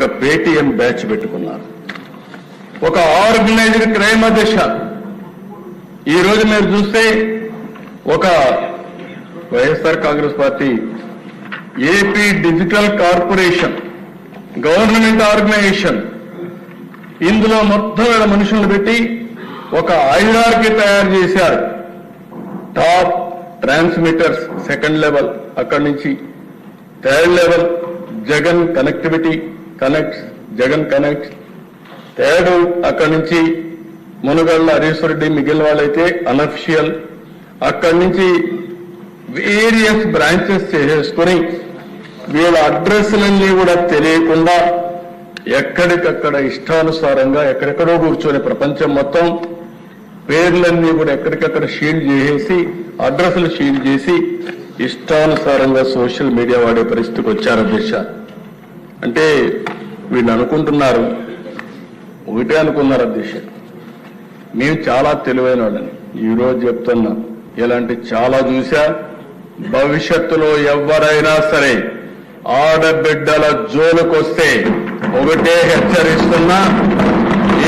ఒక Paytm batch పెట్టుకున్నారు. ఒక ఆర్గనైజ్డ్ క్రైమ్ దిశ. ఈ రోజు మీరు చూస్తే ఒక YSR Congress party AP digital corporation government organisation, ఇందులో మొత్తం మనుషులను పెట్టి ఒక ఐఆర్కి తయారు చేశారు. టాప్ ట్రాన్స్మిటర్స్ సెకండ్ లెవెల్, అక్కడి నుంచి third level Jagan connectivity connects, Jagan connect third, అక్కడి నుంచి మునుగళ్ళ హరీశ్వరెడ్డి, మిగిలిన వాళ్ళైతే అనఫిషియల్. అక్కడి నుంచి వేరియస్ బ్రాంచెస్ చేసేసుకుని వీళ్ళ అడ్రస్లన్నీ కూడా తెలియకుండా ఎక్కడికక్కడ ఇష్టానుసారంగా ఎక్కడెక్కడో కూర్చొని ప్రపంచం మొత్తం పేర్లన్నీ కూడా ఎక్కడికక్కడ షీల్డ్ చేసేసి, అడ్రస్లు షీల్డ్ చేసి ఇష్టానుసారంగా సోషల్ మీడియా వాడే పరిస్థితికి వచ్చారు అధ్యక్ష. అంటే వీళ్ళు అనుకుంటున్నారు, ఒకటే అనుకున్నారు అధ్యక్ష, మేము చాలా తెలివైన వాళ్ళని. ఈరోజు చెప్తున్నా, ఇలాంటి చాలా చూశా. భవిష్యత్తులో ఎవరైనా సరే ఆడబిడ్డల జోలుకొస్తే ఒకటే హెచ్చరిస్తున్నా,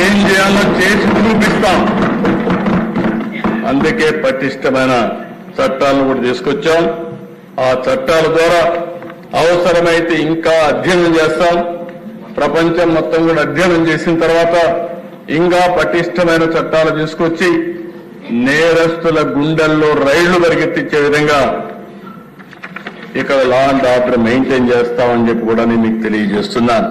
ఏం చేయాలో చేసి చూపిస్తాం. అందుకే పటిష్టమైన చట్టాలను కూడా తీసుకొచ్చాం. ఆ చట్టాల ద్వారా అవసరమైతే ఇంకా అధ్యయనం చేస్తాం. ప్రపంచం మొత్తం కూడా అధ్యయనం చేసిన తర్వాత ఇంకా పటిష్టమైన చట్టాలు తీసుకొచ్చి నేరస్తుల గుండెల్లో రైళ్లు పరిగెత్తించే విధంగా ఇక్కడ లా అండ్ ఆర్డర్ మెయింటైన్ చేస్తామని చెప్పి కూడా నేను మీకు తెలియజేస్తున్నాను.